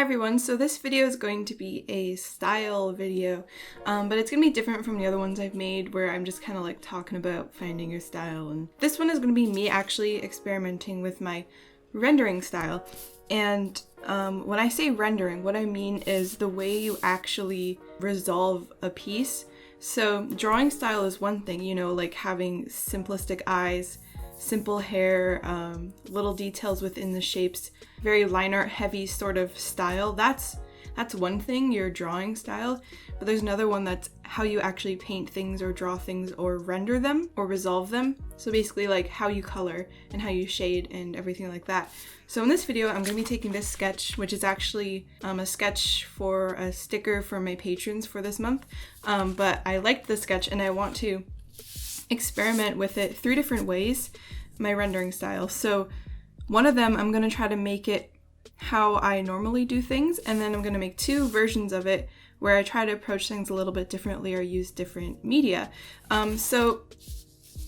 everyone, so this video is going to be a style video, but it's going to be different from the other ones I've made where I'm just kind of like talking about finding your style, and this one is going to be me actually experimenting with my rendering style. And when I say rendering, what I mean is the way you actually resolve a piece. So drawing style is one thing, you know, like having simplistic eyes, simple hair, little details within the shapes, very line art heavy sort of style. That's one thing, your drawing style. But there's another one that's how you actually paint things or draw things or render them or resolve them. So basically like how you color and how you shade and everything like that. So in this video, I'm going to be taking this sketch, which is actually a sketch for a sticker for my patrons for this month. But I liked the sketch and I want to experiment with it 3 different ways, my rendering style. So one of them, I'm going to try to make it how I normally do things, and then I'm going to make 2 versions of it where I try to approach things a little bit differently or use different media. So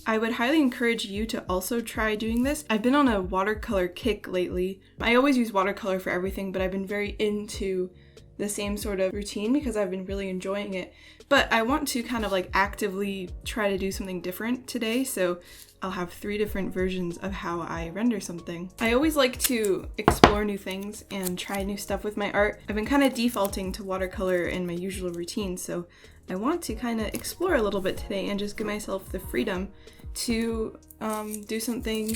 I would highly encourage you to also try doing this. I've been on a watercolor kick lately. I always use watercolor for everything, but I've been very into the same sort of routine because I've been really enjoying it. But I want to kind of like actively try to do something different today, so I'll have 3 different versions of how I render something. I always like to explore new things and try new stuff with my art. I've been kind of defaulting to watercolor in my usual routine, so I want to kind of explore a little bit today and just give myself the freedom to do something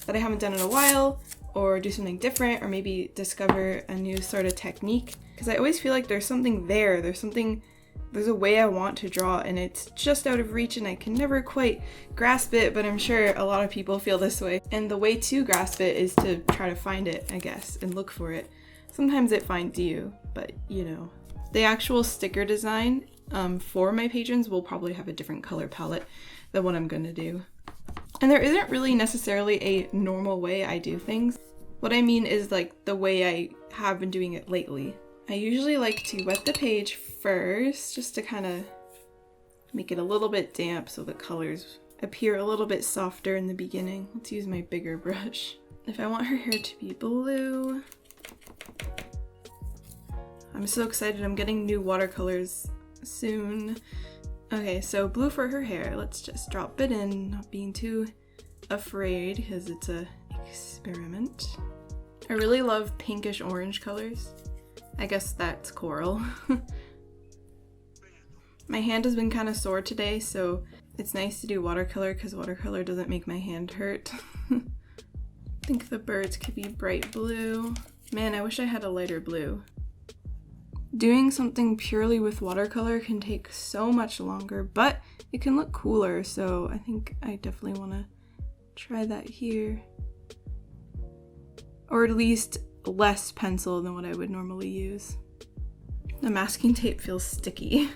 that I haven't done in a while, or do something different, or maybe discover a new sort of technique. Because I always feel like there's something there, there's a way I want to draw and it's just out of reach and I can never quite grasp it, but I'm sure a lot of people feel this way. And the way to grasp it is to try to find it, I guess, and look for it. Sometimes it finds you, but you know. The actual sticker design for my patrons will probably have a different color palette than what I'm gonna do. And there isn't really necessarily a normal way I do things. What I mean is like the way I have been doing it lately. I usually like to wet the page first, just to kind of make it a little bit damp so the colors appear a little bit softer in the beginning. Let's use my bigger brush. If I want her hair to be blue, I'm so excited, I'm getting new watercolors soon. Okay, so blue for her hair. Let's just drop it in, not being too afraid because it's a experiment. I really love pinkish orange colors. I guess that's coral. My hand has been kind of sore today, so it's nice to do watercolor because watercolor doesn't make my hand hurt. I think the birds could be bright blue. Man, I wish I had a lighter blue. Doing something purely with watercolor can take so much longer, but it can look cooler, so I think I definitely want to try that here. Or at least less pencil than what I would normally use. The masking tape feels sticky.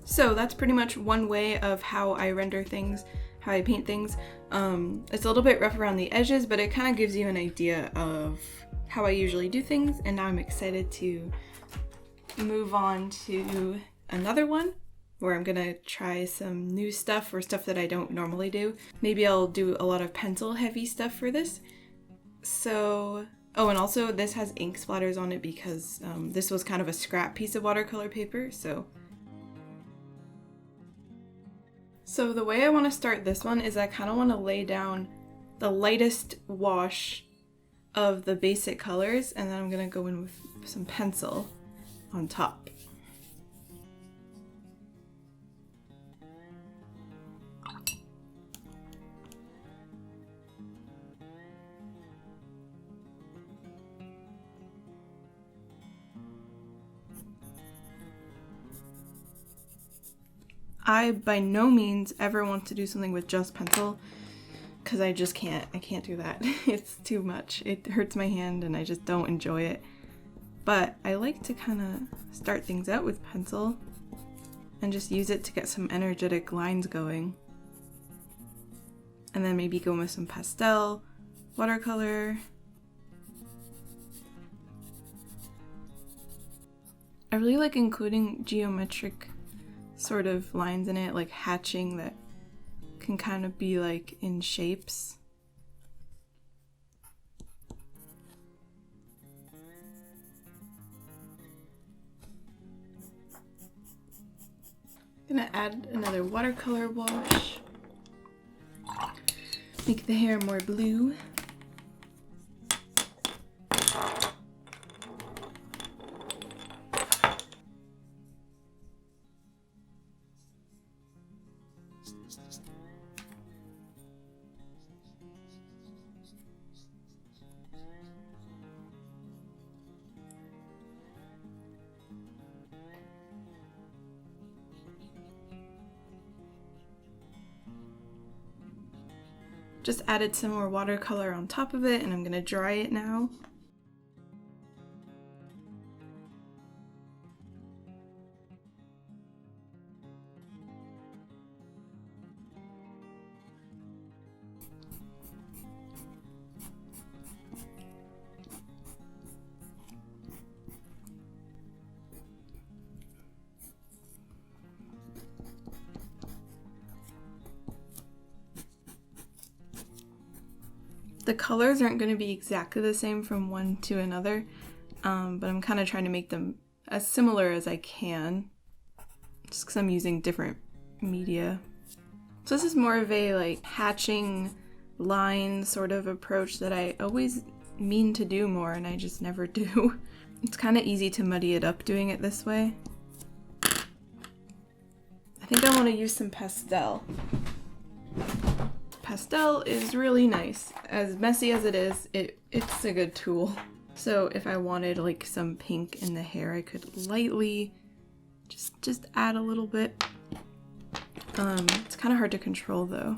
So that's pretty much one way of how I render things, how I paint things. It's a little bit rough around the edges, but it kind of gives you an idea of how I usually do things. And now I'm excited to move on to another one where I'm gonna try some new stuff or stuff that I don't normally do. Maybe I'll do a lot of pencil heavy stuff for this. So, oh, and also this has ink splatters on it because this was kind of a scrap piece of watercolor paper, so the way I want to start this one is I kind of want to lay down the lightest wash of the basic colors, and then I'm going to go in with some pencil on top. I by no means ever want to do something with just pencil, because I just can't. I can't do that. It's too much. It hurts my hand and I just don't enjoy it. But I like to kind of start things out with pencil and just use it to get some energetic lines going. And then maybe go with some pastel, watercolor. I really like including geometric sort of lines in it, like hatching that can kind of be like in shapes. I'm gonna add another watercolor wash. Make the hair more blue. Just added some more watercolor on top of it, and I'm gonna dry it now. The colors aren't going to be exactly the same from one to another, but I'm kind of trying to make them as similar as I can, just because I'm using different media. So this is more of a like hatching line sort of approach that I always mean to do more and I just never do. It's kind of easy to muddy it up doing it this way. I think I want to use some pastel. Pastel is really nice. As messy as it is, it's a good tool. So if I wanted like some pink in the hair, I could lightly just add a little bit. It's kind of hard to control though.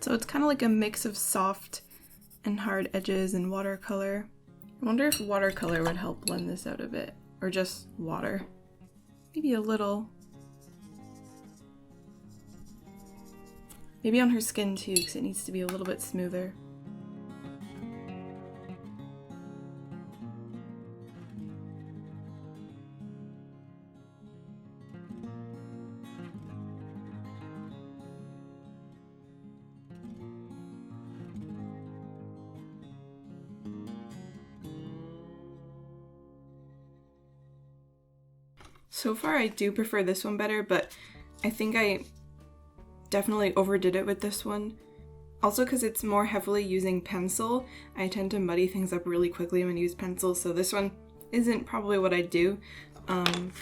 So it's kind of like a mix of soft and hard edges and watercolor. I wonder if watercolor would help blend this out a bit. Or just water. Maybe a little. Maybe on her skin too, because it needs to be a little bit smoother. So far I do prefer this one better, but I think I definitely overdid it with this one. Also because it's more heavily using pencil, I tend to muddy things up really quickly when I use pencil, so this one isn't probably what I do. And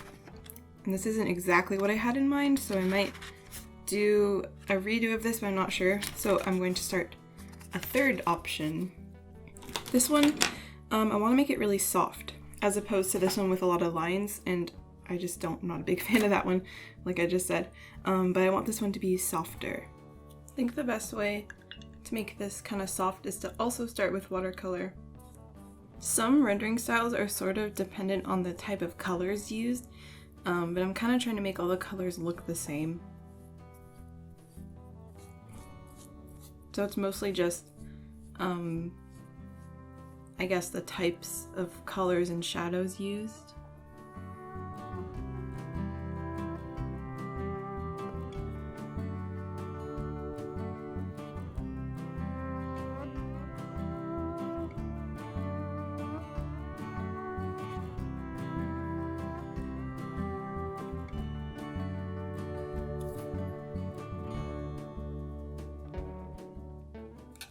this isn't exactly what I had in mind, so I might do a redo of this, but I'm not sure. So I'm going to start a third option. This one, I want to make it really soft, as opposed to this one with a lot of lines, and I'm not a big fan of that one, like I just said, but I want this one to be softer. I think the best way to make this kind of soft is to also start with watercolor. Some rendering styles are sort of dependent on the type of colors used, but I'm kind of trying to make all the colors look the same. So it's mostly just, I guess, the types of colors and shadows used.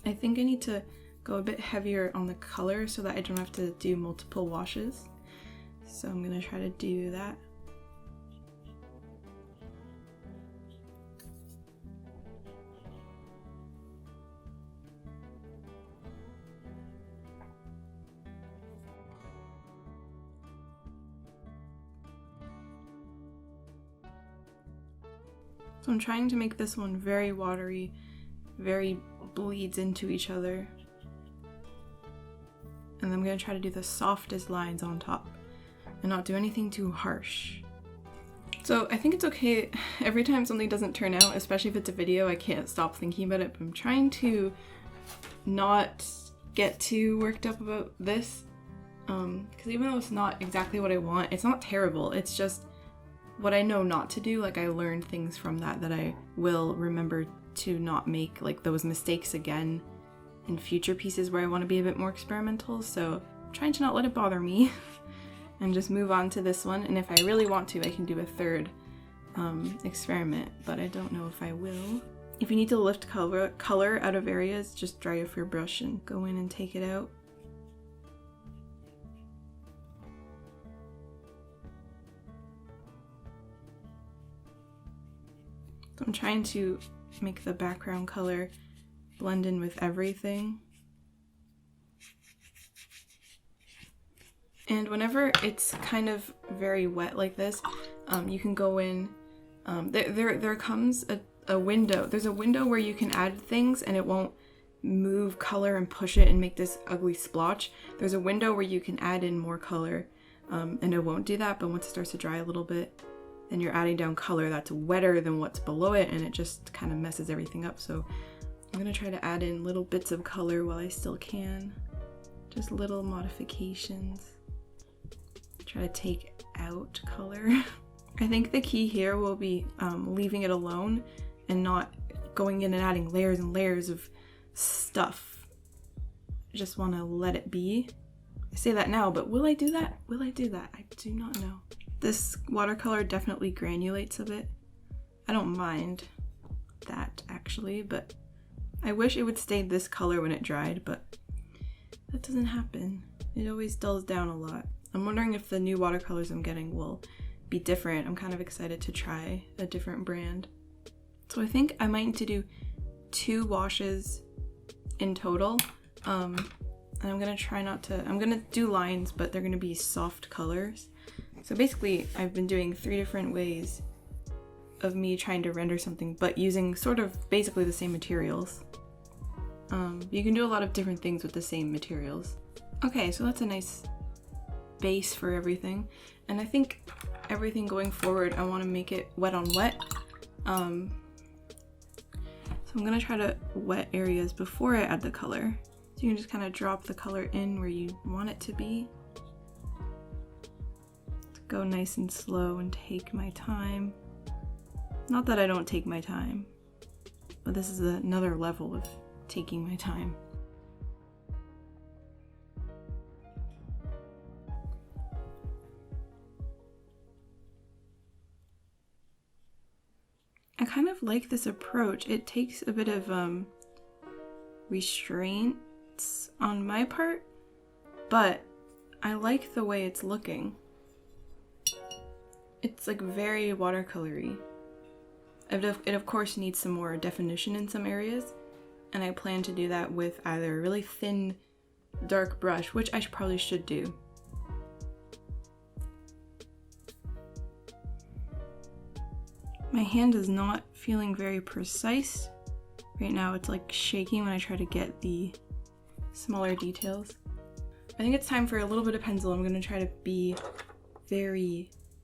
I think I need to go a bit heavier on the color so that I don't have to do multiple washes. So I'm gonna try to do that. So I'm trying to make this one very watery, very bleeds into each other. And I'm gonna try to do the softest lines on top and not do anything too harsh. So I think it's okay every time something doesn't turn out, especially if it's a video, I can't stop thinking about it, but I'm trying to not get too worked up about this. Because even though it's not exactly what I want, it's not terrible, it's just what I know not to do. Like I learned things from that I will remember to not make like those mistakes again in future pieces where I want to be a bit more experimental. So I'm trying to not let it bother me and just move on to this one. And if I really want to, I can do a third experiment, but I don't know if I will. If you need to lift color out of areas, just dry off your brush and go in and take it out. So I'm trying to make the background color blend in with everything. And whenever it's kind of very wet like this, you can go in, there comes a window. There's a window where you can add things and it won't move color and push it and make this ugly splotch. There's a window where you can add in more color and it won't do that, but once it starts to dry a little bit, then you're adding down color that's wetter than what's below it and it just kind of messes everything up. So I'm gonna try to add in little bits of color while I still can. Just little modifications. Try to take out color. I think the key here will be leaving it alone and not going in and adding layers and layers of stuff. I just want to let it be. I say that now, but will I do that? Will I do that? I do not know. This watercolor definitely granulates a bit. I don't mind that actually, but I wish it would stay this color when it dried, but that doesn't happen. It always dulls down a lot. I'm wondering if the new watercolors I'm getting will be different. I'm kind of excited to try a different brand. So I think I might need to do 2 washes in total. And I'm gonna try not to, I'm gonna do lines, but they're gonna be soft colors. So basically I've been doing 3 different ways of me trying to render something, but using sort of basically the same materials. You can do a lot of different things with the same materials. Okay, so that's a nice base for everything. And I think everything going forward, I want to make it wet on wet. So I'm gonna try to wet areas before I add the color. So you can just kind of drop the color in where you want it to be. Go nice and slow and take my time. Not that I don't take my time, but this is another level of taking my time. I kind of like this approach. It takes a bit of restraints on my part, but I like the way it's looking. It's like very watercolory. It of course needs some more definition in some areas, and I plan to do that with either a really thin dark brush, which I probably should do. My hand is not feeling very precise right now. It's like shaking when I try to get the smaller details. I think it's time for a little bit of pencil. I'm gonna try to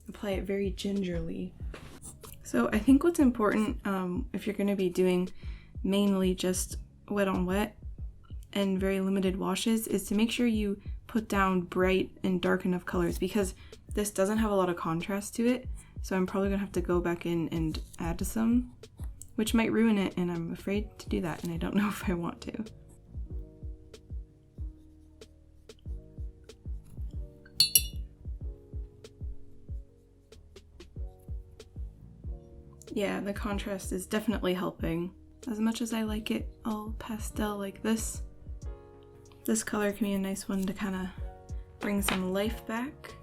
apply it very gingerly. So I think what's important if you're gonna be doing mainly just wet on wet and very limited washes is to make sure you put down bright and dark enough colors, because this doesn't have a lot of contrast to it. So I'm probably gonna have to go back in and add some, which might ruin it, and I'm afraid to do that, and I don't know if I want to. Yeah, the contrast is definitely helping. As much as I like it all pastel like this color can be a nice one to kind of bring some life back.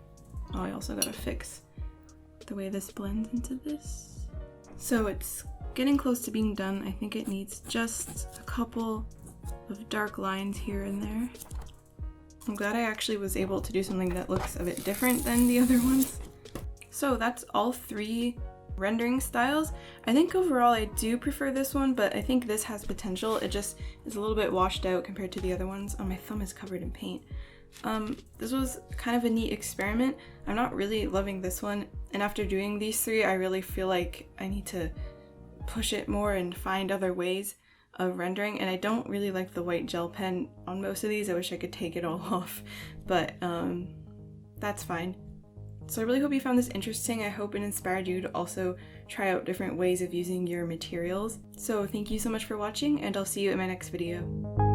Oh, I also gotta fix the way this blends into this. So it's getting close to being done. I think it needs just a couple of dark lines here and there. I'm glad I actually was able to do something that looks a bit different than the other ones. So that's all 3 rendering styles. I think overall I do prefer this one, but I think this has potential. It just is a little bit washed out compared to the other ones. Oh, my thumb is covered in paint. This was kind of a neat experiment. I'm not really loving this one, and after doing these three, I really feel like I need to push it more and find other ways of rendering, and I don't really like the white gel pen on most of these. I wish I could take it all off, but that's fine. So I really hope you found this interesting. I hope it inspired you to also try out different ways of using your materials. So thank you so much for watching, and I'll see you in my next video.